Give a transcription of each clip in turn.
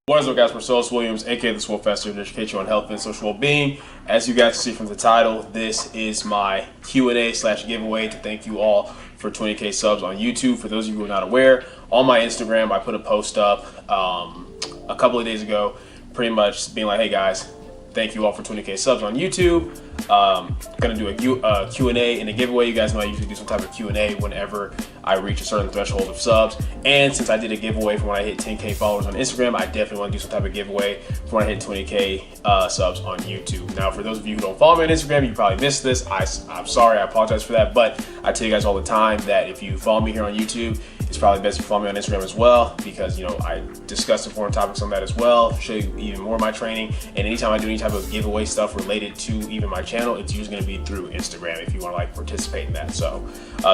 What is up, guys? Marcellus Williams, aka TheSwolefessor, to educate you on health and social well-being. As you guys see from the title, this is my Q&A/giveaway to thank you all for 20K subs on YouTube. For those of you who are not aware, on my Instagram, I put a post up a couple of days ago, pretty much being like, hey guys, thank you all for 20K subs on YouTube. Gonna do a Q&A and a giveaway. You guys know I usually do some type of Q&A whenever I reach a certain threshold of subs. And since I did a giveaway for when I hit 10K followers on Instagram, I definitely want to do some type of giveaway for when I hit 20K subs on YouTube. Now, for those of you who don't follow me on Instagram, you probably missed this. I'm sorry, I apologize for that. But I tell you guys all the time that if you follow me here on YouTube, it's probably best if you follow me on Instagram as well, because, you know, I discuss important topics on that as well, show you even more of my training. And anytime I do any type of giveaway stuff related to even my channel, it's usually going to be through Instagram if you want to like participate in that. So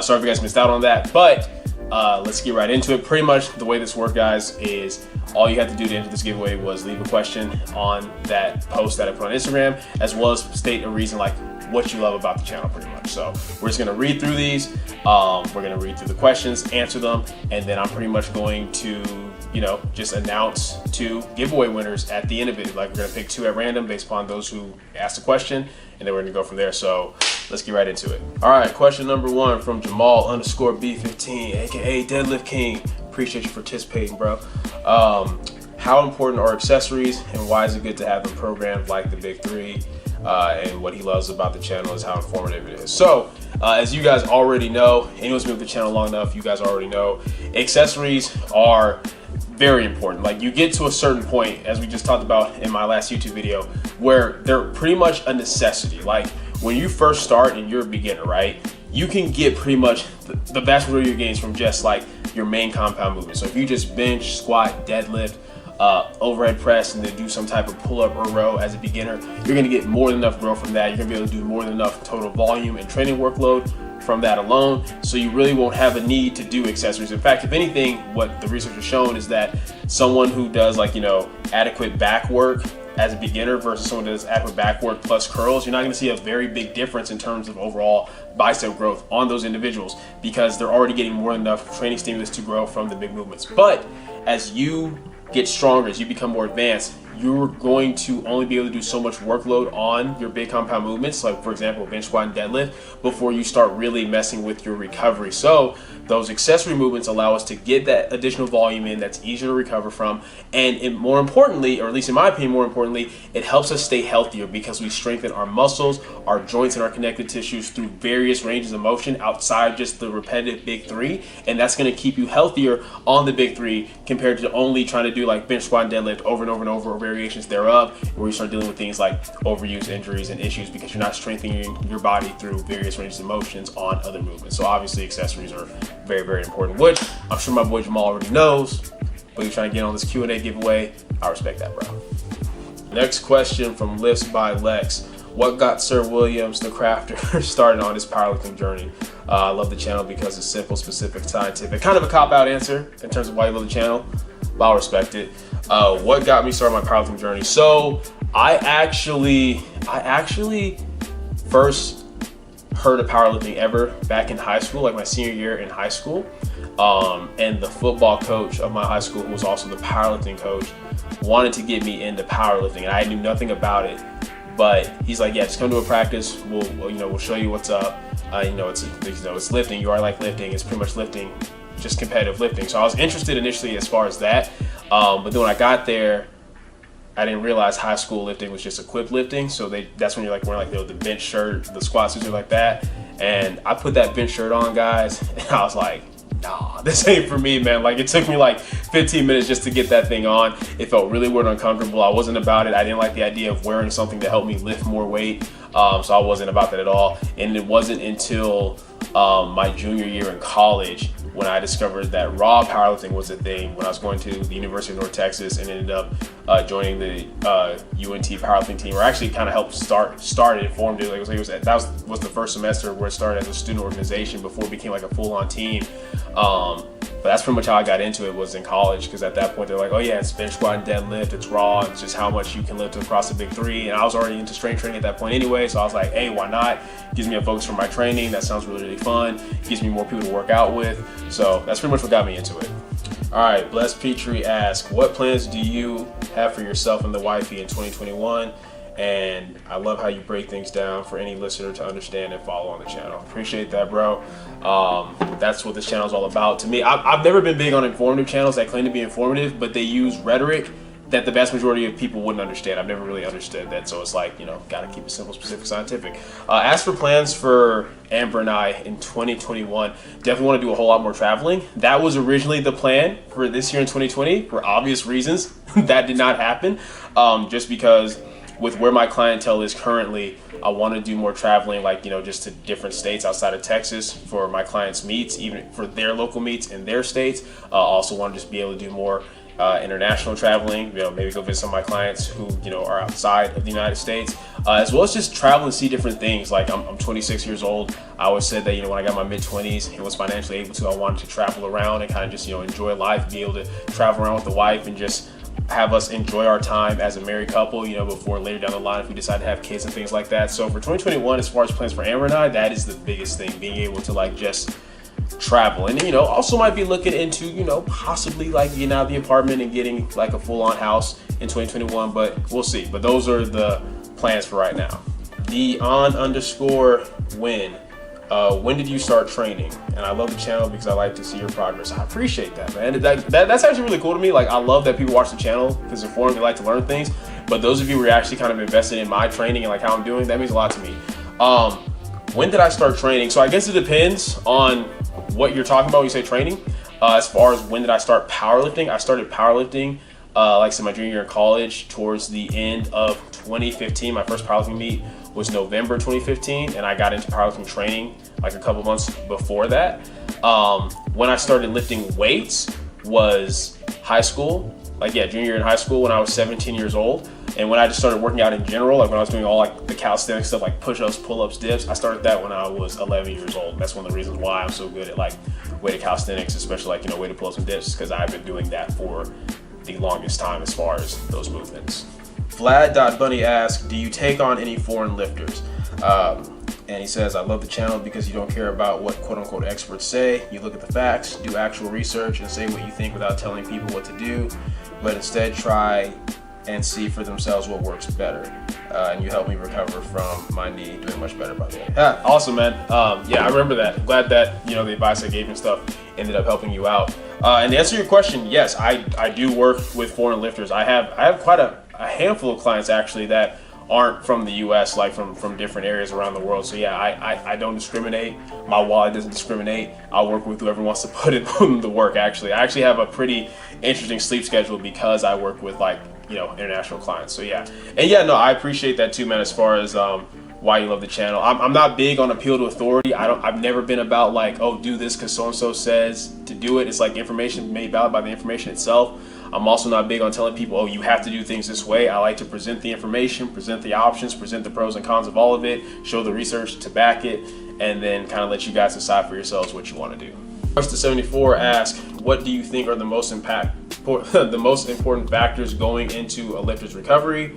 sorry if you guys missed out on that, but let's get right into it. Pretty much the way this worked, guys, is all you had to do to enter this giveaway was leave a question on that post that I put on Instagram, as well as state a reason like what you love about the channel, pretty much. So we're just gonna read through these. We're gonna read through the questions, answer them, and then I'm pretty much going to, you know, just announce 2 giveaway winners at the end of it. Like, we're gonna pick 2 at random based upon those who asked the question, and then we're gonna go from there. So let's get right into it. All right, question number 1 from Jamal_B15, aka Deadlift King. Appreciate you participating, bro. How important are accessories, and why is it good to have them programmed like the big 3? And what he loves about the channel is how informative it is. So, as you guys already know, anyone's been with the channel long enough, you guys already know, accessories are very important. Like, you get to a certain point, as we just talked about in my last YouTube video, where they're pretty much a necessity. Like, when you first start and you're a beginner, right, you can get pretty much the vast majority of your gains from just like your main compound movement. So if you just bench, squat, deadlift, overhead press, and then do some type of pull-up or row as a beginner, you're going to get more than enough growth from that. You're going to be able to do more than enough total volume and training workload from that alone, so you really won't have a need to do accessories. In fact, if anything, what the research has shown is that someone who does, like, you know, adequate back work as a beginner versus someone who does adequate back work plus curls, you're not going to see a very big difference in terms of overall bicep growth on those individuals, because they're already getting more than enough training stimulus to grow from the big movements. But as you get stronger, as you become more advanced, you're going to only be able to do so much workload on your big compound movements, like for example bench, squat, and deadlift, before you start really messing with your recovery. So those accessory movements allow us to get that additional volume in that's easier to recover from, and more importantly, or at least in my opinion more importantly, it helps us stay healthier because we strengthen our muscles, our joints, and our connective tissues through various ranges of motion outside just the repetitive big 3, and that's going to keep you healthier on the big 3 compared to only trying to do like bench, squat, and deadlift over and over and over, or variations thereof, where you start dealing with things like overuse, injuries, and issues because you're not strengthening your body through various ranges of motions on other movements. So obviously accessories are very, very important, which I'm sure my boy Jamal already knows, but you're trying to get on this Q&A giveaway. I respect that, bro. Next question from Lifts by Lex. What got Sir Williams, the crafter, started on his powerlifting journey? I love the channel because it's simple, specific, scientific. Kind of a cop-out answer in terms of why you love the channel, but I'll respect it. What got me started on my powerlifting journey? So I actually first heard of powerlifting ever back in high school, like my senior year in high school. And the football coach of my high school, who was also the powerlifting coach, wanted to get me into powerlifting, and I knew nothing about it. But he's like, yeah, just come to a practice. We'll show you what's up. It's lifting. You are like lifting. It's pretty much lifting, just competitive lifting. So I was interested initially as far as that. But then when I got there, I didn't realize high school lifting was just equipped lifting. So that's when you're like wearing like the bench shirt, the squat suits, like that. And I put that bench shirt on, guys, and I was like, nah, this ain't for me, man. Like, it took me like 15 minutes just to get that thing on. It felt really weird and uncomfortable. I wasn't about it. I didn't like the idea of wearing something to help me lift more weight. So I wasn't about that at all. And it wasn't until my junior year in college when I discovered that raw powerlifting was a thing, when I was going to the University of North Texas and ended up joining the UNT powerlifting team, or actually kind of helped start it, formed it. That was the first semester where it started as a student organization before it became like a full-on team. But that's pretty much how I got into it, was in college, because at that point they're like, oh yeah, it's bench, squat, and deadlift, it's raw, it's just how much you can lift across the big 3. And I was already into strength training at that point anyway, so I was like, hey, why not? Gives me a focus for my training. That sounds really, really fun. Gives me more people to work out with. So that's pretty much what got me into it. All right, Bless Petrie asks, what plans do you have for yourself and the wifey in 2021? And I love how you break things down for any listener to understand and follow on the channel. Appreciate that, bro. That's what this channel is all about. To me, I've never been big on informative channels that claim to be informative, but they use rhetoric that the vast majority of people wouldn't understand. I've never really understood that, so it's like, you know, gotta keep it simple, specific, scientific. As for plans for Amber and I in 2021, definitely want to do a whole lot more traveling. That was originally the plan for this year in 2020 for obvious reasons. That did not happen, just because with where my clientele is currently, I want to do more traveling, like, you know, just to different states outside of Texas for my clients' meets, even for their local meets in their states. Also want to just be able to do more international traveling, you know, maybe go visit some of my clients who, you know, are outside of the United States, as well as just travel and see different things. Like I'm 26 years old. I always said that, you know, when I got my mid-20s and was financially able to, I wanted to travel around and kind of just, you know, enjoy life, be able to travel around with the wife and just have us enjoy our time as a married couple, you know, before later down the line if we decide to have kids and things like that. So for 2021, as far as plans for Amber and I, that is the biggest thing, being able to like just travel. And, you know, also might be looking into, you know, possibly like getting out of the apartment and getting like a full-on house in 2021, but we'll see. But those are the plans for right now. _win. When did you start training? And I love the channel because I like to see your progress. I appreciate that, man. That's actually really cool to me. Like, I love that people watch the channel because they're informed, they like to learn things. But those of you who are actually kind of invested in my training and like how I'm doing, that means a lot to me. When did I start training? So I guess it depends on what you're talking about when you say training. As far as when did I start powerlifting, I started powerlifting like I said, my junior year in college, towards the end of 2015. My first powerlifting meet was November 2015, and I got into powerlifting training like a couple months before that. When I started lifting weights was high school, junior year in high school, when I was 17 years old. And when I just started working out in general, like when I was doing all like the calisthenics stuff, like push-ups, pull-ups, dips, I started that when I was 11 years old. That's one of the reasons why I'm so good at like weighted calisthenics, especially like, you know, weighted pull-ups and dips, because I've been doing that for the longest time as far as those movements. Vlad.Bunny asks, do you take on any foreign lifters? And he says, I love the channel because you don't care about what quote-unquote experts say. You look at the facts, do actual research, and say what you think without telling people what to do, but instead try and see for themselves what works better. And you helped me recover from my knee, doing much better, by the way. Yeah, awesome, man. Yeah, I remember that. I'm glad that, you know, the advice I gave and stuff ended up helping you out. And to answer your question, yes, I do work with foreign lifters. I have quite a handful of clients actually that aren't from the US, like from different areas around the world. So yeah, I don't discriminate. My wallet doesn't discriminate. I'll work with whoever wants to put in the work. Actually, I actually have a pretty interesting sleep schedule because I work with, like, you know, international clients. So yeah, and yeah, no, I appreciate that too, man. As far as why you love the channel, I'm not big on appeal to authority. I've never been about like, oh, do this because so and so says to do it. It's like information made valid by the information itself. I'm also not big on telling people, oh, you have to do things this way. I like to present the information, present the options, present the pros and cons of all of it, show the research to back it, and then kind of let you guys decide for yourselves what you want to do. First to 74 asks, what do you think are the most important factors going into a lifter's recovery?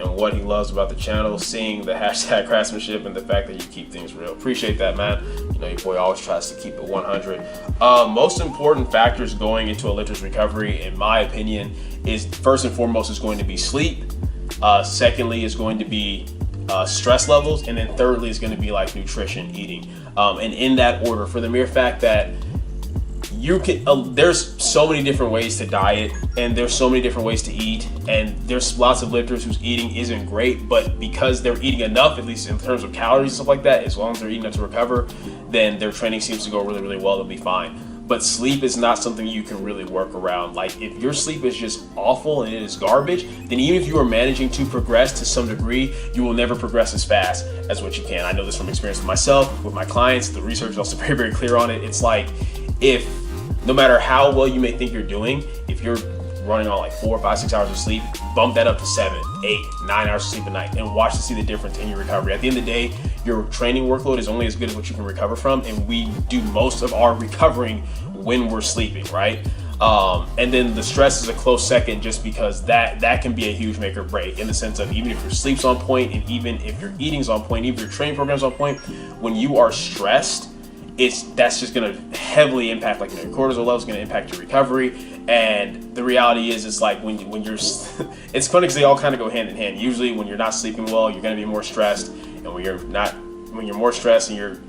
And what he loves about the channel, seeing the hashtag craftsmanship and the fact that you keep things real. Appreciate that, man. You know, your boy always tries to keep it 100. Most important factors going into a lifter's recovery, in my opinion, is first and foremost is going to be sleep. Secondly is going to be stress levels. And then thirdly is going to be like nutrition, eating. And in that order, for the mere fact that you can, there's so many different ways to diet, and there's so many different ways to eat, and there's lots of lifters whose eating isn't great, but because they're eating enough, at least in terms of calories and stuff like that, as long as they're eating enough to recover, then their training seems to go really, really well. They'll be fine. But sleep is not something you can really work around. Like, if your sleep is just awful and it is garbage, then even if you are managing to progress to some degree, you will never progress as fast as what you can. I know this from experience with myself, with my clients. The research is also very, very clear on it. It's like, no matter how well you may think you're doing, if you're running on like 4, 5, 6 hours of sleep, bump that up to 7, 8, 9 hours of sleep a night and watch to see the difference in your recovery. At the end of the day, your training workload is only as good as what you can recover from, and we do most of our recovering when we're sleeping, right? And then the stress is a close second, just because that can be a huge make or break, in the sense of even if your sleep's on point and even if your eating's on point, even if your training program's on point, when you are stressed, that's just going to heavily impact, like, you know, your cortisol level is going to impact your recovery. And the reality is, it's like when you're it's funny because they all kind of go hand in hand. Usually when you're not sleeping well, you're going to be more stressed, and when you're more stressed, and you're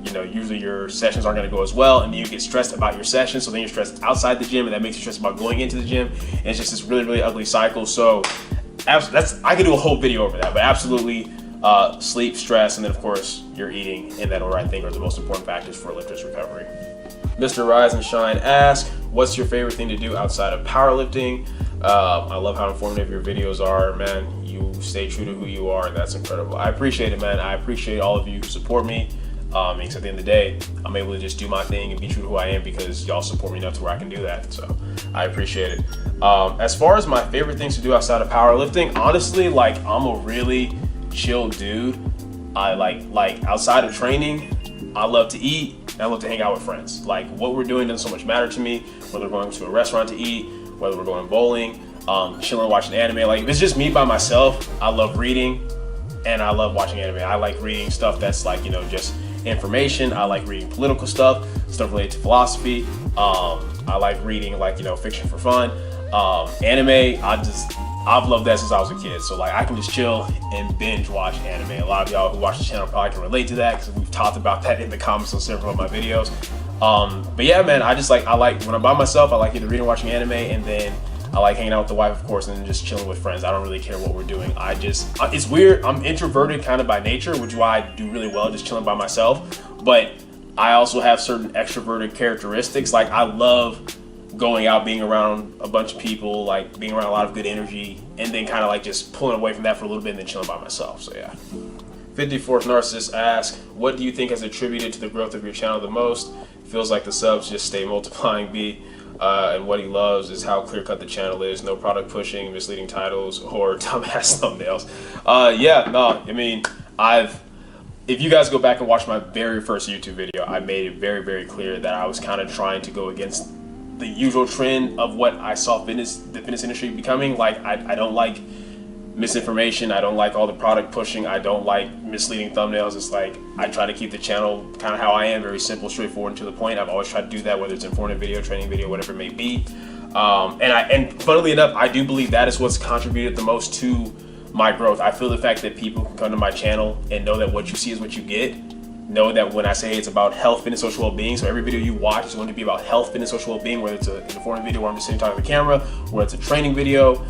you know, usually your sessions aren't going to go as well, and then you get stressed about your session, so then you're stressed outside the gym, and that makes you stressed about going into the gym, and it's just this really, really ugly cycle. So I could do a whole video over that, but absolutely, sleep, stress, and then of course your eating, in that order, I think, are the most important factors for a lifter's recovery. Mr. Rise and Shine asks, what's your favorite thing to do outside of powerlifting? I love how informative your videos are, man. You stay true to who you are, and that's incredible. I appreciate it, man. I appreciate all of you who support me. Because at the end of the day, I'm able to just do my thing and be true to who I am because y'all support me enough to where I can do that. So I appreciate it. As far as my favorite things to do outside of powerlifting, honestly, like, I'm a really chill dude. I like outside of training, I love to eat and I love to hang out with friends. Like, what we're doing doesn't so much matter to me, whether we're going to a restaurant to eat, whether we're going bowling, chilling, watching anime. Like, if it's just me by myself, I love reading and I love watching anime. I like reading stuff that's like, you know, just information. I like reading political stuff related to philosophy. I like reading, like, you know, fiction for fun. Anime, I've loved that since I was a kid. So, like, I can just chill and binge watch anime. A lot of y'all who watch the channel probably can relate to that because we've talked about that in the comments on several of my videos. But yeah, man, I like when I'm by myself, I like either reading or watching anime, and then I like hanging out with the wife, of course, and then just chilling with friends. I don't really care what we're doing. It's weird. I'm introverted kind of by nature, which is why I do really well just chilling by myself. But I also have certain extroverted characteristics. Like, I love going out, being around a bunch of people, like being around a lot of good energy, and then kind of like just pulling away from that for a little bit and then chilling by myself. So yeah. 54th Narcissist asks, what do you think has attributed to the growth of your channel the most? Feels like the subs just stay multiplying, B. And what he loves is how clear-cut the channel is. No product pushing, misleading titles, or dumbass thumbnails. Yeah, no, I mean, if you guys go back and watch my very first YouTube video, I made it very, very clear that I was kind of trying to go against the usual trend of what I saw the fitness industry becoming. Like, I don't like misinformation. I don't like all the product pushing. I don't like misleading thumbnails. It's like, I try to keep the channel kind of how I am, very simple, straightforward, and to the point. I've always tried to do that, whether it's informative video, training video, whatever it may be. And funnily enough, I do believe that is what's contributed the most to my growth. I feel the fact that people can come to my channel and know that what you see is what you get. Know that when I say it's about health, fitness, social well-being, so every video you watch is going to be about health, fitness, social well-being, whether it's an informative video where I'm just sitting talking to the camera, whether it's a training video,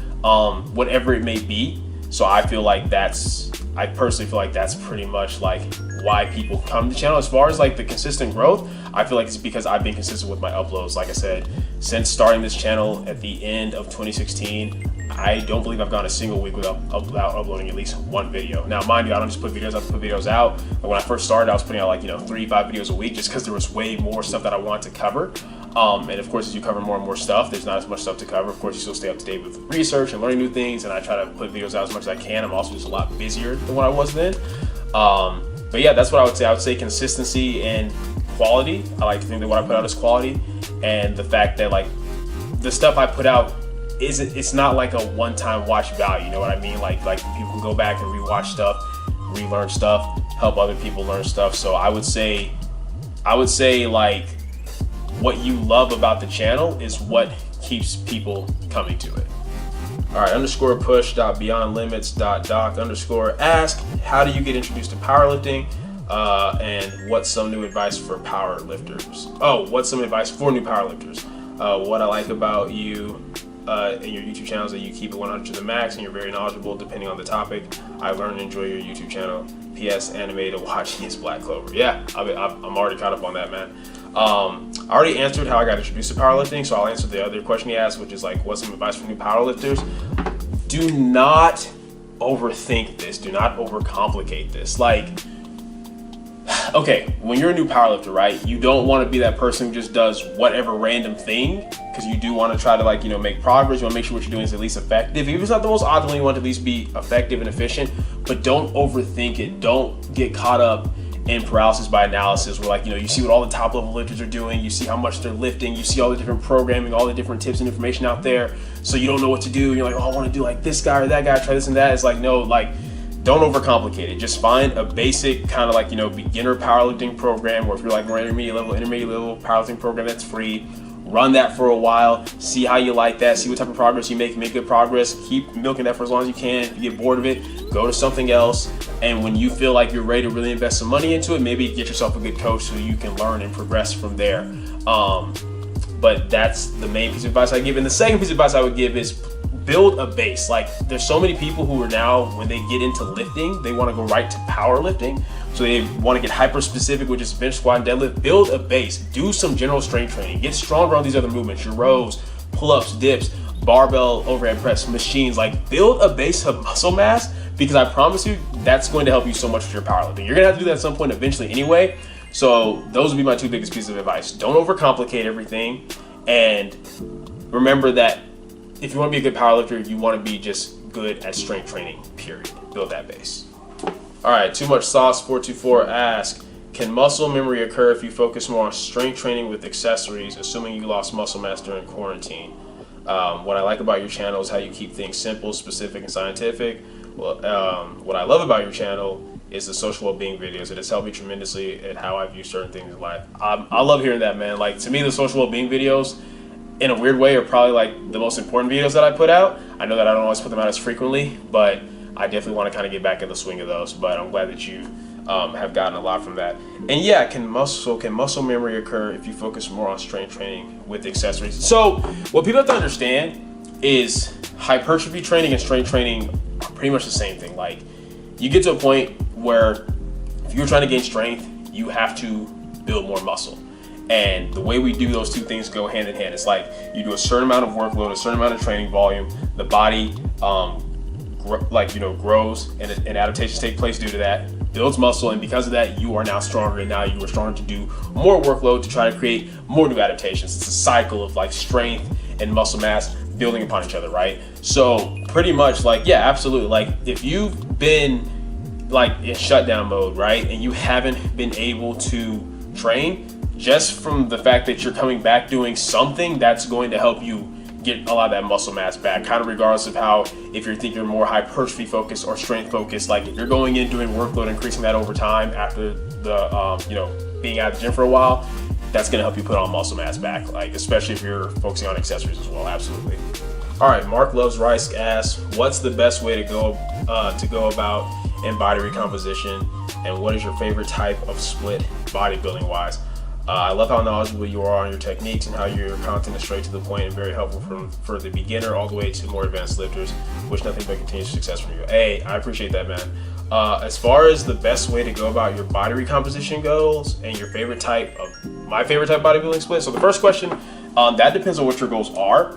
whatever it may be. So I personally feel like that's pretty much like why people come to the channel. As far as like the consistent growth, I feel like it's because I've been consistent with my uploads. Like I said, since starting this channel at the end of 2016, I don't believe I've gone a single week without uploading at least one video. Now, mind you, I don't just put videos out to put videos out. But when I first started, I was putting out like, 3-5 videos a week just because there was way more stuff that I wanted to cover. And of course, as you cover more and more stuff, there's not as much stuff to cover. Of course, you still stay up to date with research and learning new things, and I try to put videos out as much as I can. I'm also just a lot busier than what I was then. But yeah, that's what I would say. I would say consistency and quality. I like to think that what I put out is quality, and the fact that like the stuff I put out it's not like a one-time watch value. You know what I mean? Like people can go back and rewatch stuff, relearn stuff, help other people learn stuff. So I would say like what you love about the channel is what keeps people coming to it. All right, _push.beyondlimits.doc_ ask, how do you get introduced to powerlifting? And what's some new advice for powerlifters? Oh, what's some advice for new powerlifters? What I like about you in your YouTube channel is that you keep it 100 to the max and you're very knowledgeable depending on the topic. I learn and enjoy your YouTube channel. P.S. Anime to watch is Black Clover. Yeah, I'm already caught up on that, man. I already answered how I got introduced to powerlifting, so I'll answer the other question he asked, which is like, what's some advice for new powerlifters? Do not overthink this. Do not overcomplicate this. Like, okay, when you're a new powerlifter, right, you don't want to be that person who just does whatever random thing, because you do want to try to like, make progress. You want to make sure what you're doing is at least effective. If it's not the most optimal, you want to at least be effective and efficient, but don't overthink it. Don't get caught up in paralysis by analysis where like, you see what all the top level lifters are doing, you see how much they're lifting, you see all the different programming, all the different tips and information out there, so you don't know what to do. You're like, oh, I want to do like this guy or that guy, try this and that. It's like, no, like don't overcomplicate it. Just find a basic kind of like, you know, beginner powerlifting program, or if you're like more intermediate level powerlifting program that's free. Run that for a while, see how you like that, see what type of progress you make good progress, keep milking that for as long as you can. If you get bored of it, go to something else. And when you feel like you're ready to really invest some money into it, maybe get yourself a good coach so you can learn and progress from there. But that's the main piece of advice I give. And the second piece of advice I would give is build a base. Like, there's so many people who are now, when they get into lifting, they want to go right to powerlifting. So they want to get hyper specific, which is bench, squat, and deadlift. Build a base. Do some general strength training. Get stronger on these other movements, your rows, pull-ups, dips, barbell, overhead press, machines. Like, build a base of muscle mass, because I promise you, that's going to help you so much with your powerlifting. You're going to have to do that at some point eventually anyway. So those would be my two biggest pieces of advice. Don't overcomplicate everything. And remember that if you want to be a good powerlifter, you want to be just good at strength training, period. Build that base. All right, Too Much Sauce 424 asks, can muscle memory occur if you focus more on strength training with accessories, assuming you lost muscle mass during quarantine? What I like about your channel is how you keep things simple, specific, and scientific. Well, what I love about your channel is the social well-being videos. It has helped me tremendously at how I view certain things in life. I love hearing that, man. Like, to me, the social well-being videos, in a weird way, are probably like the most important videos that I put out. I know that I don't always put them out as frequently, but I definitely want to kind of get back in the swing of those. But I'm glad that you have gotten a lot from that. And yeah, can muscle memory occur if you focus more on strength training with accessories? So what people have to understand is hypertrophy training and strength training are pretty much the same thing. Like, you get to a point where if you're trying to gain strength, you have to build more muscle. And the way we do those two things go hand in hand. It's like you do a certain amount of workload, a certain amount of training volume, the body grows, and adaptations take place due to that, builds muscle, and because of that, you are now stronger, and now you are stronger to do more workload to try to create more new adaptations. It's a cycle of like strength and muscle mass building upon each other, right? So pretty much, like, yeah, absolutely. Like, if you've been like in shutdown mode, right, and you haven't been able to train, just from the fact that you're coming back doing something, that's going to help you get a lot of that muscle mass back, kind of regardless of how, if you're thinking more hypertrophy focused or strength focused. Like, if you're going in doing workload, increasing that over time after the being out of the gym for a while, that's going to help you put on muscle mass back, like, especially if you're focusing on accessories as well. Absolutely. All right, Mark Loves Rice asks, what's the best way to go about in body recomposition, and what is your favorite type of split bodybuilding wise? I love how knowledgeable you are on your techniques and how your content is straight to the point and very helpful for the beginner all the way to more advanced lifters. Wish nothing but continued success from you. Hey, I appreciate that, man. As far as the best way to go about your body recomposition goals and your favorite type of, my favorite type of bodybuilding split. So the first question, that depends on what your goals are.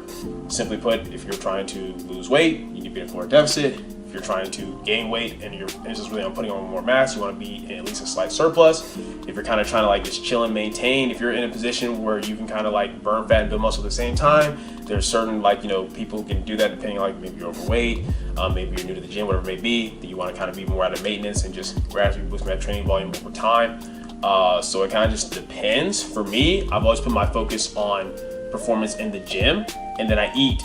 Simply put, if you're trying to lose weight, you need to be in a caloric deficit. If you're trying to gain weight and you're just really on putting on more mass, you want to be in at least a slight surplus. If you're kind of trying to like just chill and maintain, if you're in a position where you can kind of like burn fat and build muscle at the same time, there's certain people who can do that depending on, like, maybe you're overweight, maybe you're new to the gym, whatever it may be, that you want to kind of be more out of maintenance and just gradually boosting that training volume over time. So it kind of just depends. For me, I've always put my focus on performance in the gym, and then I eat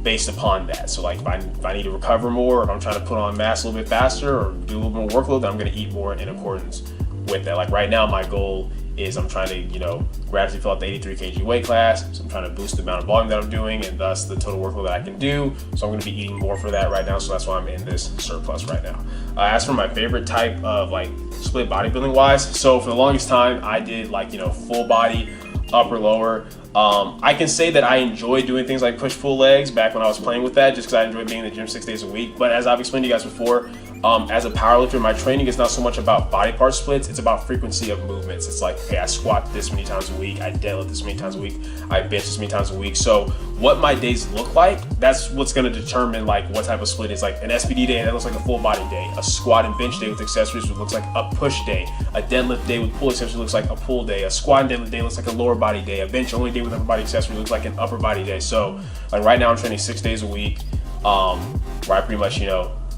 based upon that. So like if I need to recover more, if I'm trying to put on mass a little bit faster or do a little more workload, then I'm going to eat more in accordance with that. Like right now, my goal is I'm trying to, gradually fill out the 83 kg weight class. So I'm trying to boost the amount of volume that I'm doing and thus the total workload that I can do. So I'm going to be eating more for that right now. So that's why I'm in this surplus right now. As for my favorite type of like split bodybuilding wise, so for the longest time I did full body, upper lower. I can say that I enjoy doing things like push-pull legs back when I was playing with that, just because I enjoy being in the gym 6 days a week. But as I've explained to you guys before, as a powerlifter, my training is not so much about body part splits, it's about frequency of movements. It's like, okay, I squat this many times a week, I deadlift this many times a week, I bench this many times a week. So what my days look like, that's what's going to determine like what type of split is. Like an SPD day, that looks like a full body day. A squat and bench day with accessories looks like a push day. A deadlift day with pull accessories looks like a pull day. A squat and deadlift day looks like a lower body day. A bench only day with upper body accessories looks like an upper body day. So like right now I'm training 6 days a week, where I pretty much,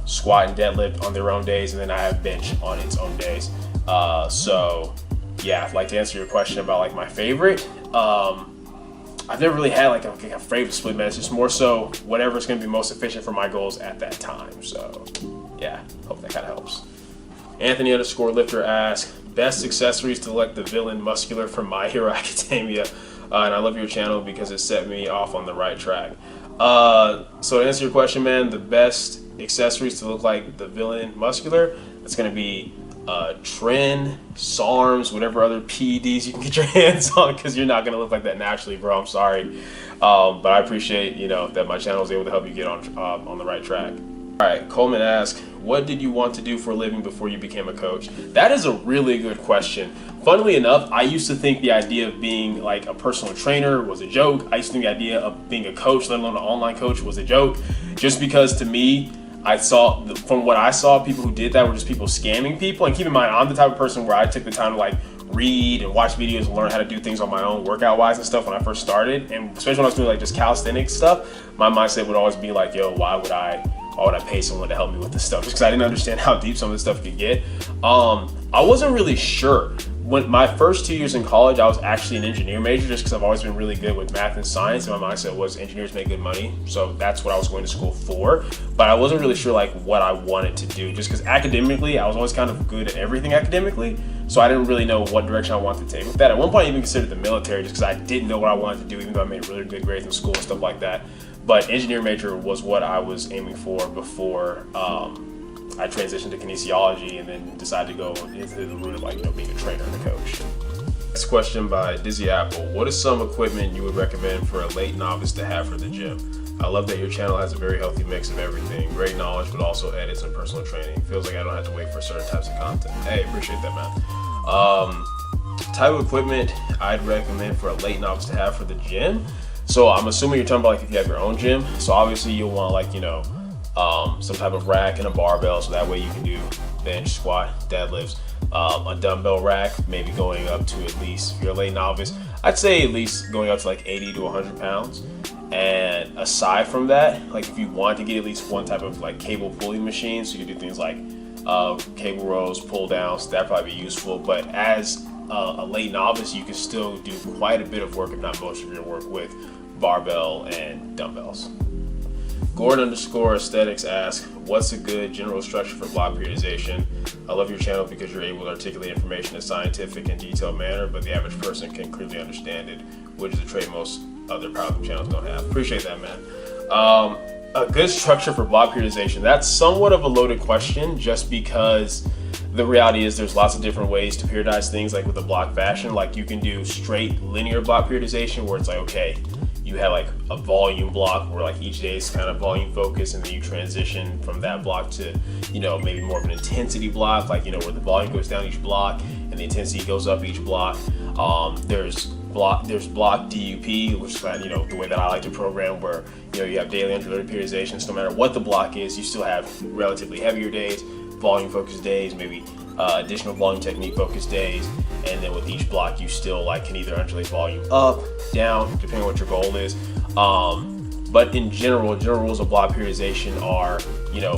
squat and deadlift on their own days, and then I have bench on its own days. So yeah, I'd like to answer your question about like my favorite. I've never really had like a favorite split, man. It's just more so whatever's going to be most efficient for my goals at that time. So yeah, hope that kind of helps. Anthony_Lifter asks, best accessories to elect the villain muscular from My Hero Academia. And I love your channel because it set me off on the right track. So to answer your question, man, the best accessories to look like the villain muscular, it's going to be Tren, SARMs, whatever other PEDs you can get your hands on, because you're not going to look like that naturally, bro. I'm sorry. But I appreciate, that my channel is able to help you get on the right track. All right, Coleman asks, what did you want to do for a living before you became a coach? That is a really good question. Funnily enough, I used to think the idea of being like a personal trainer was a joke. I used to think the idea of being a coach, let alone an online coach, was a joke, just because to me, from what I saw, people who did that were just people scamming people. And keep in mind, I'm the type of person where I took the time to like read and watch videos and learn how to do things on my own workout wise and stuff when I first started. And especially when I was doing like just calisthenics stuff, my mindset would always be like, yo, why would I pay someone to help me with this stuff? Just because I didn't understand how deep some of this stuff could get. I wasn't really sure. When my first 2 years in college, I was actually an engineer major just because I've always been really good with math and science, and my mindset was engineers make good money, so that's what I was going to school for. But I wasn't really sure like what I wanted to do, just because academically, I was always kind of good at everything academically, so I didn't really know what direction I wanted to take with that. At one point, I even considered the military just because I didn't know what I wanted to do, even though I made really good grades in school and stuff like that. But engineer major was what I was aiming for before I transitioned to kinesiology and then decided to go into the route of like, being a trainer and a coach. Next question by Dizzy Apple. What is some equipment you would recommend for a late novice to have for the gym? I love that your channel has a very healthy mix of everything. Great knowledge, but also edits and personal training. Feels like I don't have to wait for certain types of content. Hey, appreciate that, man. Type of equipment I'd recommend for a late novice to have for the gym. So I'm assuming you're talking about like if you have your own gym. So obviously you'll want like, some type of rack and a barbell, so that way you can do bench, squat, deadlifts, a dumbbell rack, maybe going up to at least, if you're a late novice, I'd say at least going up to like 80 to 100 pounds. And aside from that, like if you want to get at least one type of like cable pulling machine, so you can do things like cable rows, pull downs, that'd probably be useful. But as a late novice, you can still do quite a bit of work, if not most of your work, with barbell and dumbbells. Gordon_aesthetics asks, what's a good general structure for block periodization? I love your channel because you're able to articulate information in a scientific and detailed manner, but the average person can clearly understand it, which is a trait most other powerlifting channels don't have. Appreciate that, man. A good structure for block periodization, that's somewhat of a loaded question just because the reality is there's lots of different ways to periodize things, like with a block fashion. Like you can do straight linear block periodization where it's like, okay, you have like a volume block where like each day is kind of volume focused, and then you transition from that block to, maybe more of an intensity block, like, where the volume goes down each block and the intensity goes up each block. There's block DUP, which is the way that I like to program, where you have daily underloaded periodizations. No matter what the block is, you still have relatively heavier days, volume focused days, maybe additional volume technique focused days, and then with each block you still can either undulate volume up, down, depending on what your goal is. But in general rules of block periodization are,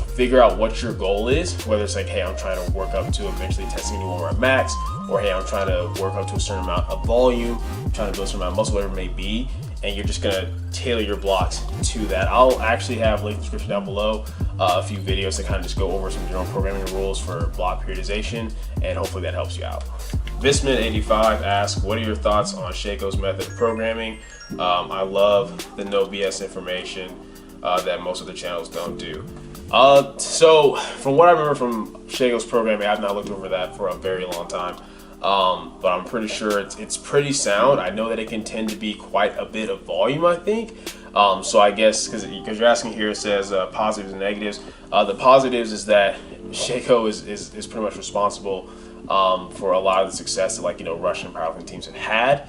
figure out what your goal is, whether it's like, hey, I'm trying to work up to eventually testing anyone where I'm max, or hey, I'm trying to work up to a certain amount of volume, I'm trying to build a certain amount of muscle, whatever it may be, and you're just gonna tailor your blocks to that. I'll actually have link in the description down below a few videos that kind of just go over some general programming rules for block periodization, and hopefully that helps you out. Visman85 asks, what are your thoughts on Shaco's method of programming? I love the no BS information that most of the channels don't do. So from what I remember from Shaco's programming, I've not looked over that for a very long time. But I'm pretty sure it's pretty sound. I know that it can tend to be quite a bit of volume, I think. So I guess because you're asking here, it says positives and negatives. The positives is that Shaco is pretty much responsible for a lot of the success that Russian powerlifting teams have had.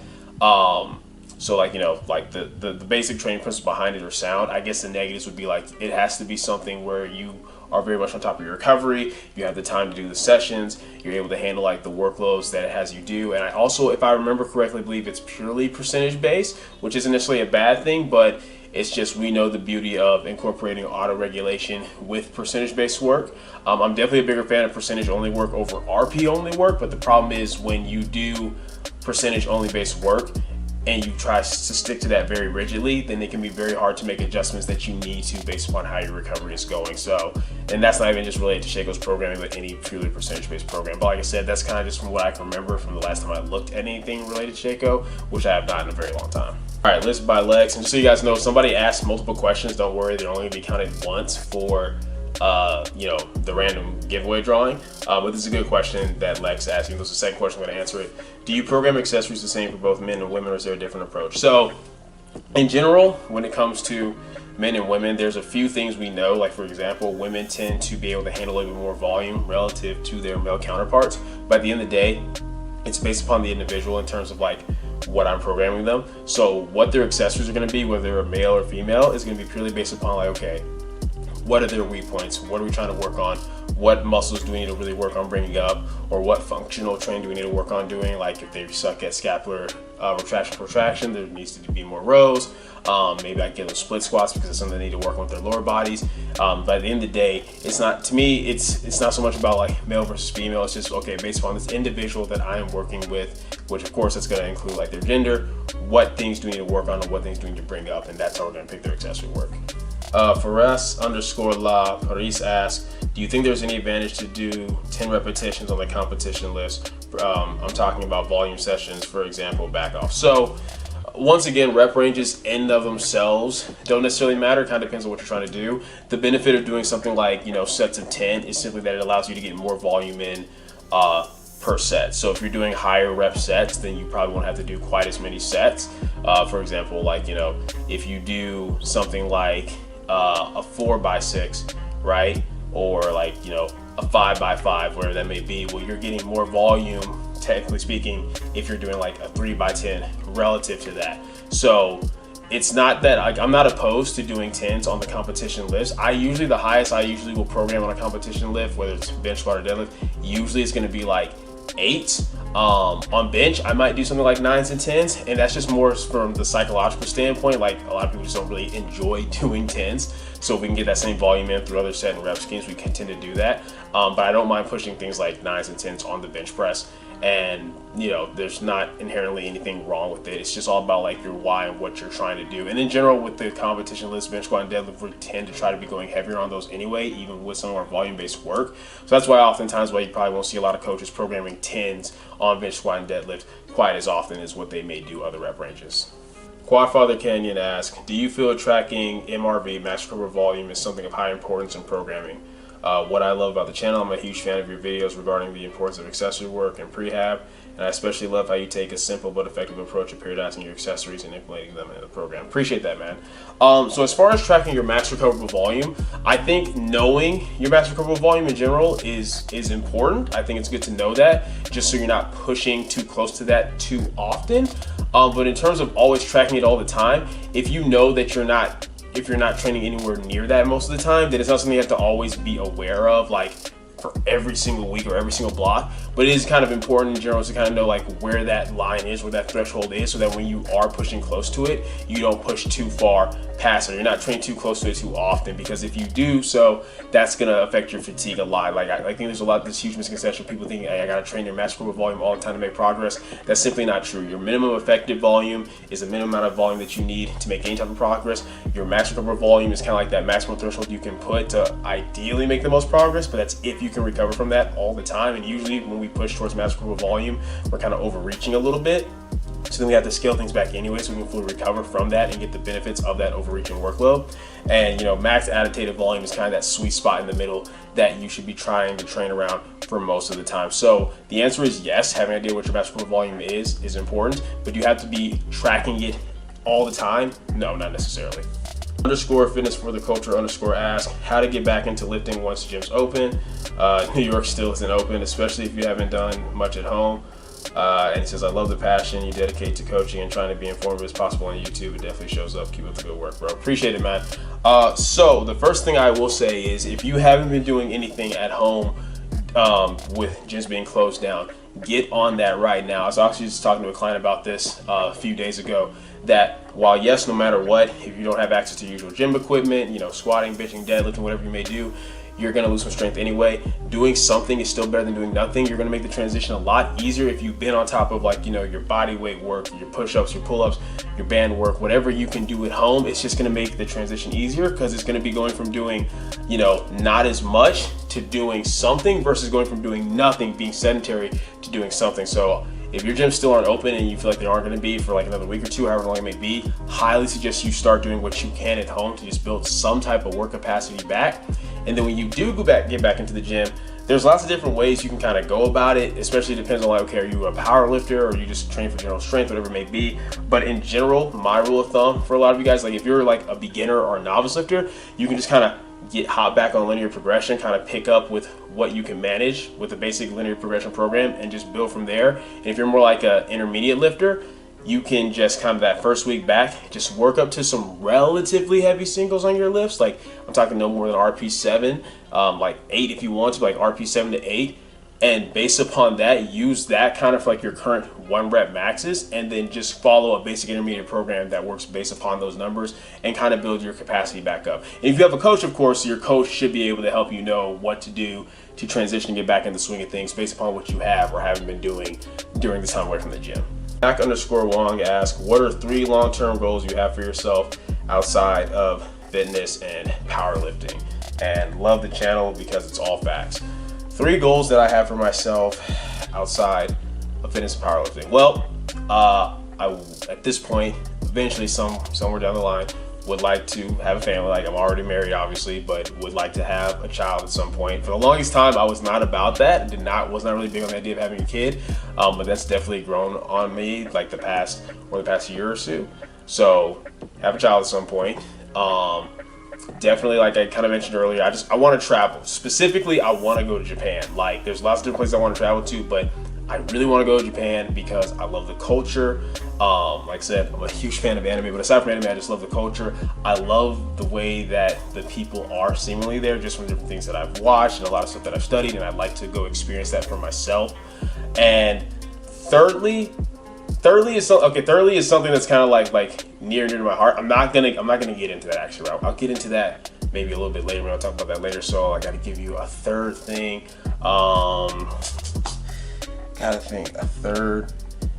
So the basic training principles behind it are sound. I guess the negatives would be it has to be something where you are very much on top of your recovery, you have the time to do the sessions, you're able to handle the workloads that it has you do. And I also, if I remember correctly, believe it's purely percentage based, which isn't necessarily a bad thing, but it's just, we know the beauty of incorporating auto regulation with percentage based work. I'm definitely a bigger fan of percentage only work over RP only work, but the problem is when you do percentage only based work, and you try to stick to that very rigidly, then it can be very hard to make adjustments that you need to based upon how your recovery is going. So, and that's not even just related to Shaco's programming, but any purely percentage-based program. But like I said, that's kind of just from what I can remember from the last time I looked at anything related to Shaco, which I have not in a very long time. All right, listed by Lex. And just so you guys know, if somebody asks multiple questions, don't worry, they're only gonna be counted once for the random giveaway drawing. But this is a good question that Lex asked me. This is the second question, I'm going to answer it. Do you program accessories the same for both men and women, or is there a different approach? So in general, when it comes to men and women, there's a few things we know. Like for example, women tend to be able to handle a little bit more volume relative to their male counterparts. But at the end of the day, it's based upon the individual in terms of like what I'm programming them. So what their accessories are going to be, whether they're a male or female, is going to be purely based upon like, okay, what are their weak points? What are we trying to work on? What muscles do we need to really work on bringing up? Or what functional training do we need to work on doing? Like if they suck at scapular retraction, protraction, there needs to be more rows. Maybe I get those split squats because it's something they need to work on with their lower bodies. But at the end of the day, it's not, to me, it's not so much about like male versus female. It's just, okay, based upon this individual that I am working with, which of course that's going to include like their gender, what things do we need to work on and what things do we need to bring up, and that's how we're going to pick their accessory work. Fares_La Paris asks, do you think there's any advantage to do 10 repetitions on the competition list? I'm talking about volume sessions, for example, back off. So once again, rep ranges in and of themselves don't necessarily matter. It kind of depends on what you're trying to do. The benefit of doing something like, sets of 10 is simply that it allows you to get more volume in per set. So if you're doing higher rep sets, then you probably won't have to do quite as many sets. For example, like, if you do something like a 4x6, right? Or like, a 5x5, whatever that may be, well, you're getting more volume, technically speaking, if you're doing like a 3x10 relative to that. So it's not that I'm not opposed to doing 10s on the competition list. The highest I usually will program on a competition lift, whether it's bench, squat, or deadlift, usually it's going to be like 8s. On bench, I might do something like 9s and 10s, and that's just more from the psychological standpoint. Like a lot of people just don't really enjoy doing 10s. So if we can get that same volume in through other set and rep schemes, we can tend to do that. But I don't mind pushing things like 9s and 10s on the bench press. And there's not inherently anything wrong with it. It's just all about like your why and what you're trying to do. And in general, with the competition list, bench, squat, and deadlift, we tend to try to be going heavier on those anyway, even with some of our volume-based work. So that's why oftentimes you probably won't see a lot of coaches programming 10s on bench, squat, and deadlift quite as often as what they may do other rep ranges. Quadfather Canyon asks, do you feel tracking MRV, max recoverable volume, is something of high importance in programming? What I love about the channel, I'm a huge fan of your videos regarding the importance of accessory work and prehab, and I especially love how you take a simple but effective approach of periodizing your accessories and implementing them in the program. Appreciate that, man. So as far as tracking your max recoverable volume, I think knowing your max recoverable volume in general is important. I think it's good to know that, just so you're not pushing too close to that too often. But in terms of always tracking it all the time, if you know that if you're not training anywhere near that most of the time, then it's not something you have to always be aware of, like for every single week or every single block. But it is kind of important in general to kind of know like where that line is, where that threshold is, so that when you are pushing close to it, you don't push too far past it. You're not training too close to it too often, because if you do so, that's going to affect your fatigue a lot. Like I think there's a lot of this huge misconception of people thinking, hey, I got to train your max recoverable volume all the time to make progress. That's simply not true. Your minimum effective volume is the minimum amount of volume that you need to make any type of progress. Your max recoverable volume is kind of like that maximum threshold you can put to ideally make the most progress, but that's if you can recover from that all the time. And usually when we push towards max recoverable volume, we're kind of overreaching a little bit. So then we have to scale things back anyway, so we can fully recover from that and get the benefits of that overreaching workload. And max additive volume is kind of that sweet spot in the middle that you should be trying to train around for most of the time. So the answer is yes, having an idea what your max recoverable volume is important, but you have to be tracking it all the time? No, not necessarily. _fitness for the culture _ ask how to get back into lifting once gyms open. New York still isn't open, especially if you haven't done much at home. And he says, I love the passion you dedicate to coaching and trying to be informative as possible on YouTube. It definitely shows up. Keep up the good work, bro. Appreciate it, man. So the first thing I will say is, if you haven't been doing anything at home with gyms being closed down, get on that right now. I was actually just talking to a client about this a few days ago, that while yes, no matter what, if you don't have access to usual gym equipment, you know, squatting, benching, deadlifting, whatever you may do, you're gonna lose some strength anyway. Doing something is still better than doing nothing. You're gonna make the transition a lot easier if you've been on top of, like, you know, your body weight work, your push-ups, your pull-ups, your band work, whatever you can do at home. It's just gonna make the transition easier, because it's gonna be going from doing, you know, not as much to doing something versus going from doing nothing, being sedentary, to doing something. So if your gyms still aren't open and you feel like they aren't going to be for like another week or two, however long it may be, highly suggest you start doing what you can at home to just build some type of work capacity back. And then when you do get back into the gym, there's lots of different ways you can kind of go about it, especially depends on, like, okay, are you a power lifter or you just train for general strength, whatever it may be. But in general, my rule of thumb for a lot of you guys, like if you're like a beginner or a novice lifter, you can just kind of hop back on linear progression, kind of pick up with what you can manage with the basic linear progression program and just build from there. And if you're more like an intermediate lifter, you can just kind of that first week back, just work up to some relatively heavy singles on your lifts. Like I'm talking no more than RP7, like 8 if you want to, like RP7 to 8. And based upon that, use that kind of like your current 1 rep maxes, and then just follow a basic intermediate program that works based upon those numbers and kind of build your capacity back up. And if you have a coach, of course, your coach should be able to help you know what to do to transition and get back in the swing of things based upon what you have or haven't been doing during the time away from the gym. Mac_Wong asks, what are 3 long-term goals you have for yourself outside of fitness and powerlifting? And love the channel because it's all facts. 3 goals that I have for myself outside of fitness and powerlifting. Well, at this point, eventually somewhere down the line, would like to have a family. Like I'm already married, obviously, but would like to have a child at some point. For the longest time, I was not about that. Was not really big on the idea of having a kid. But that's definitely grown on me like the past year or two. So have a child at some point. Definitely, like I kind of mentioned earlier, I want to travel. Specifically, I want to go to Japan. Like there's lots of different places I want to travel to, but I really want to go to Japan because I love the culture. Like I said, I'm a huge fan of anime, but aside from anime, I just love the culture. I love the way that the people are seemingly there, just from different things that I've watched and a lot of stuff that I've studied, and I'd like to go experience that for myself. And thirdly is something that's kind of like near and dear to my heart. I'm not gonna get into that actually. I'll get into that maybe a little bit later when I'll talk about that later. So I got to give you a third thing. Gotta think a third.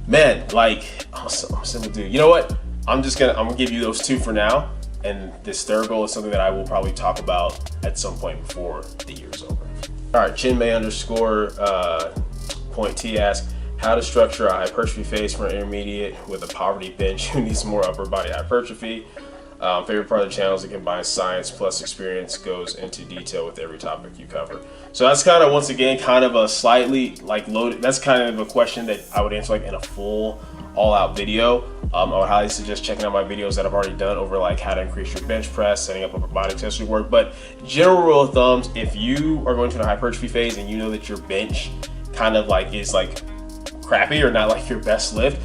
Man, like I'm a simple dude. You know what? I'm gonna give you those 2 for now. And this third goal is something that I will probably talk about at some point before the year's over. All right, Chinmay_point_T asks, how to structure a hypertrophy phase for an intermediate with a poverty bench who needs more upper body hypertrophy. Favorite part of the channel is it combines science plus experience, goes into detail with every topic you cover. So that's kind of, once again, kind of a slightly like loaded, that's kind of a question that I would answer like in a full all-out video. I would highly suggest checking out my videos that I've already done over like how to increase your bench press, setting up upper body accessory work. But general rule of thumbs, if you are going through a hypertrophy phase and you know that your bench kind of like is like crappy or not like your best lift,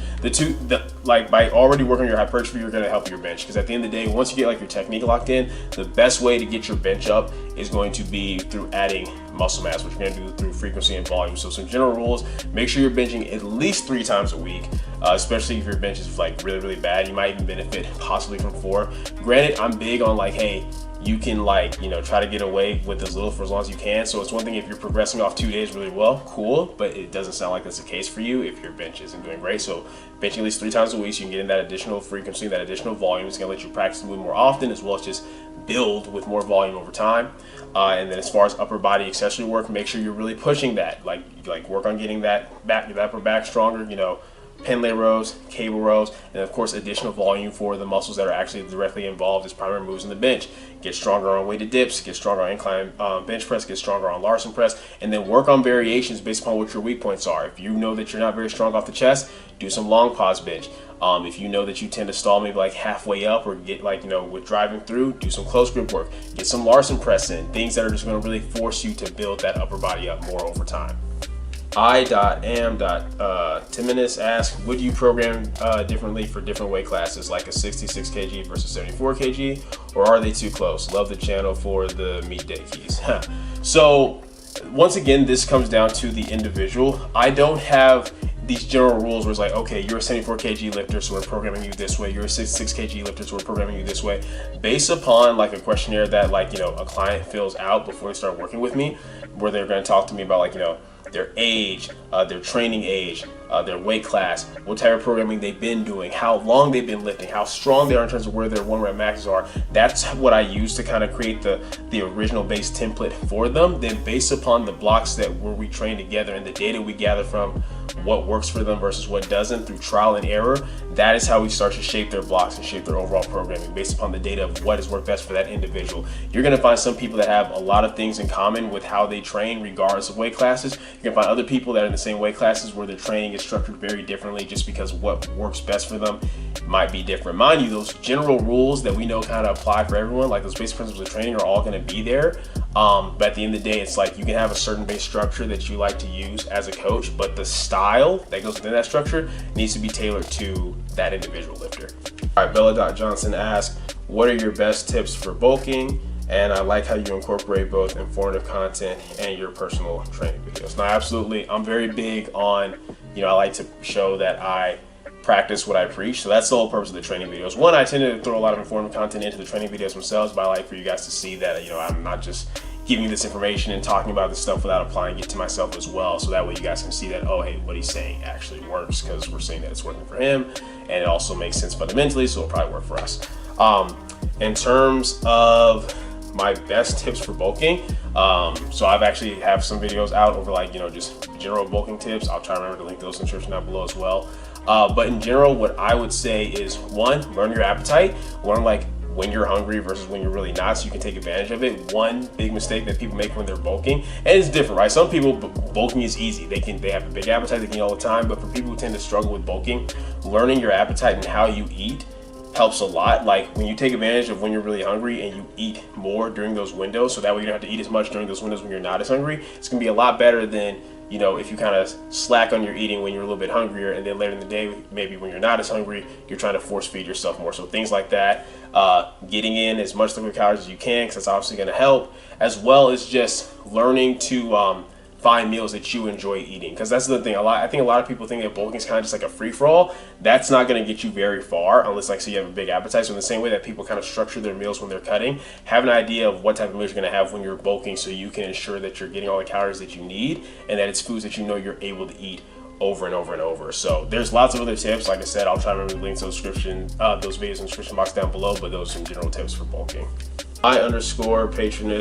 like by already working on your hypertrophy, you're going to help your bench, because at the end of the day, once you get like your technique locked in, the best way to get your bench up is going to be through adding muscle mass, which you're going to do through frequency and volume. So some general rules: make sure you're benching at least 3 times a week, especially if your bench is like really bad. You might even benefit possibly from 4. Granted, I'm big on like, hey, you can like, you know, try to get away with as little for as long as you can. So it's one thing if you're progressing off 2 days really well, cool, but it doesn't sound like that's the case for you if your bench isn't doing great. So benching at least 3 times a week so you can get in that additional frequency, that additional volume. It's gonna let you practice and move more often, as well as just build with more volume over time. And then as far as upper body accessory work, make sure you're really pushing that. Like work on getting that upper back stronger, you know, pin lay rows, cable rows, and of course additional volume for the muscles that are actually directly involved as primary moves in the bench. Get stronger on weighted dips, get stronger on incline bench press, get stronger on Larson press, and then work on variations based upon what your weak points are. If you know that you're not very strong off the chest, do some long pause bench. If you know that you tend to stall maybe like halfway up or get like, you know, with driving through, do some close grip work, get some Larson press in, things that are just going to really force you to build that upper body up more over time. I.am.Timinis asks, would you program differently for different weight classes, like a 66 kg versus 74 kg, or are they too close? Love the channel for the meat day keys. So once again, this comes down to the individual. I don't have these general rules where it's like, okay, you're a 74 kg lifter, so we're programming you this way. You're a 66 kg lifter, so we're programming you this way. Based upon like a questionnaire that like, you know, a client fills out before they start working with me, where they're going to talk to me about like, you know, their age, their training age, their weight class, what type of programming they've been doing, how long they've been lifting, how strong they are in terms of where their 1 rep maxes are. That's what I use to kind of create the original base template for them. Then based upon the blocks that where we train together and the data we gather from what works for them versus what doesn't through trial and error, that is how we start to shape their blocks and shape their overall programming based upon the data of what has worked best for that individual. You're going to find some people that have a lot of things in common with how they train regardless of weight classes. You're going to find other people that are in the same weight classes where their training is structured very differently just because what works best for them might be different. Mind you, those general rules that we know kind of apply for everyone, like those basic principles of training, are all going to be there. But at the end of the day, it's like you can have a certain base structure that you like to use as a coach, but the style that goes within that structure needs to be tailored to that individual lifter. All right, Bella Johnson asks, what are your best tips for bulking? And I like how you incorporate both informative content and your personal training videos. Now, absolutely, I'm very big on, you know, I like to show that I practice what I preach. So that's the whole purpose of the training videos. One, I tend to throw a lot of informative content into the training videos themselves, but I like for you guys to see that, you know, I'm not just giving you this information and talking about this stuff without applying it to myself as well. So that way you guys can see that, oh, hey, what he's saying actually works, because we're saying that it's working for him and it also makes sense fundamentally, so it'll probably work for us. In terms of my best tips for bulking, so I've actually have some videos out over like, you know, just general bulking tips. I'll try to remember to link those in the description down below as well. But in general, what I would say is, one, learn your appetite. Learn like when you're hungry versus when you're really not, so you can take advantage of it. One big mistake that people make when they're bulking, and it's different, right? Some people, bulking is easy. They have a big appetite, they can eat all the time. But for people who tend to struggle with bulking, learning your appetite and how you eat helps a lot. Like when you take advantage of when you're really hungry and you eat more during those windows, so that way you don't have to eat as much during those windows when you're not as hungry, it's gonna be a lot better than, you know, if you kind of slack on your eating when you're a little bit hungrier, and then later in the day, maybe when you're not as hungry, you're trying to force feed yourself more. So things like that, getting in as much liquid calories as you can, because that's obviously going to help, as well as just learning to find meals that you enjoy eating. Because that's the thing, I think a lot of people think that bulking is kind of just like a free-for-all. That's not going to get you very far unless, like, so you have a big appetite. So in the same way that people kind of structure their meals when they're cutting, have an idea of what type of meals you're going to have when you're bulking, so you can ensure that you're getting all the calories that you need and that it's foods that you know you're able to eat over and over and over. So there's lots of other tips. Like I said, I'll try to remember the links to those videos in the description box down below, but those are some general tips for bulking. _patroness_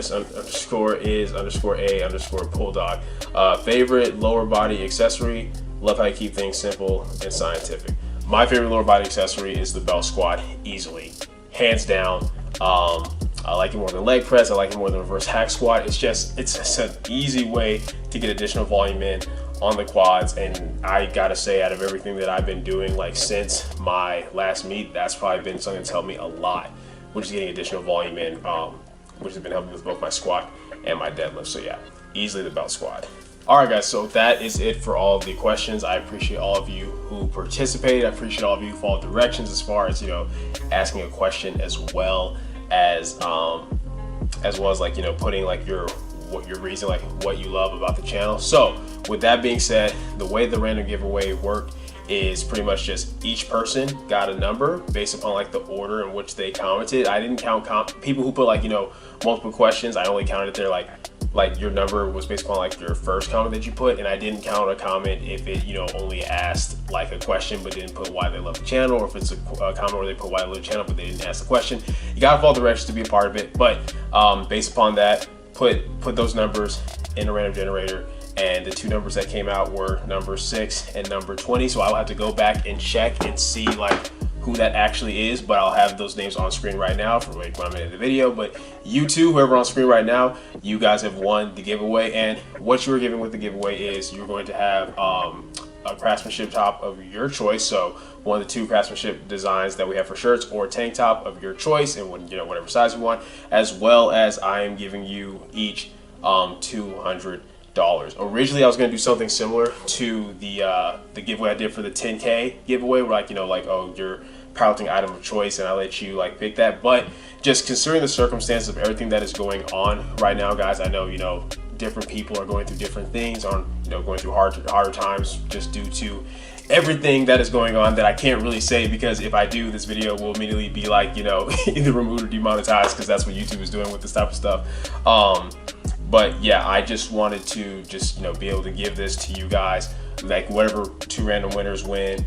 is _a_ bulldog. Favorite lower body accessory? Love how you keep things simple and scientific. My favorite lower body accessory is the belt squat, easily, hands down. I like it more than leg press. I like it more than reverse hack squat. It's just an easy way to get additional volume in on the quads. And I gotta say, out of everything that I've been doing, like since my last meet, that's probably been something that's helped me a lot, which is getting additional volume in, which has been helping with both my squat and my deadlift. So yeah, easily the belt squat. All right, guys, so that is it for all of the questions. I appreciate all of you who participated. I appreciate all of you who followed directions as far as, you know, asking a question, as well as like, you know, putting like your reason, like what you love about the channel. So with that being said, the way the random giveaway worked is pretty much just each person got a number based upon like the order in which they commented. I didn't count people who put like, you know, multiple questions. I only counted their like your number was based upon like your first comment that you put, and I didn't count a comment if it, you know, only asked like a question but didn't put why they love the channel, or if it's a comment where they put why they love the channel but they didn't ask the question. You gotta follow directions to be a part of it, but based upon that, put those numbers in a random generator, and the two numbers that came out were number 6 and number 20. So I'll have to go back and check and see like who that actually is, but I'll have those names on screen right now for when I'm in the video. But you two, whoever on screen right now, you guys have won the giveaway. And what you were giving with the giveaway is you're going to have a craftsmanship top of your choice. So one of the 2 craftsmanship designs that we have for shirts, or tank top of your choice, and you know, whatever size you want, as well as I am giving you each $200. Originally I was going to do something similar to the giveaway I did for the 10K giveaway, where like, you know, like, oh, your powerlifting item of choice, and I let you like pick that. But just considering the circumstances of everything that is going on right now, guys, I know, you know, different people are going through different things, on going through harder times just due to everything that is going on that I can't really say, because if I do, this video will immediately be like, either removed or demonetized, because that's what YouTube is doing with this type of stuff. But yeah, I just wanted to be able to give this to you guys, like whatever 2 random winners win,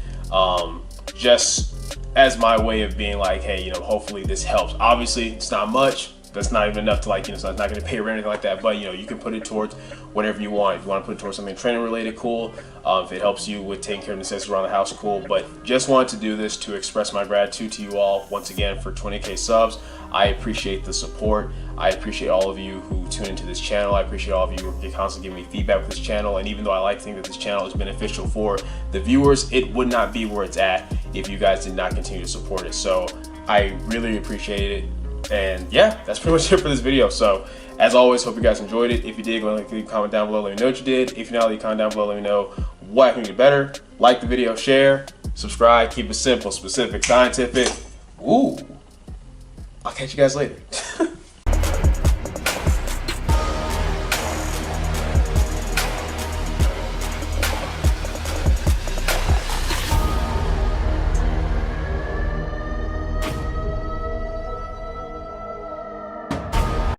just as my way of being like, hey, hopefully this helps. Obviously it's not much. That's not even enough to so it's not going to pay rent or anything like that. But you can put it towards whatever you want. If you want to put it towards something training related, cool. If it helps you with taking care of necessities around the house, cool. But just wanted to do this to express my gratitude to you all once again for 20K subs. I appreciate the support. I appreciate all of you who tune into this channel. I appreciate all of you who constantly give me feedback with this channel. And even though I like to think that this channel is beneficial for the viewers, it would not be where it's at if you guys did not continue to support it. So I really appreciate it. And yeah, that's pretty much it for this video. So as always, hope you guys enjoyed it. If you did, go ahead and leave a comment down below, let me know what you did. If you're not, leave a comment down below, let me know what I can do better. Like the video, share, subscribe, keep it simple, specific, scientific. Ooh, I'll catch you guys later.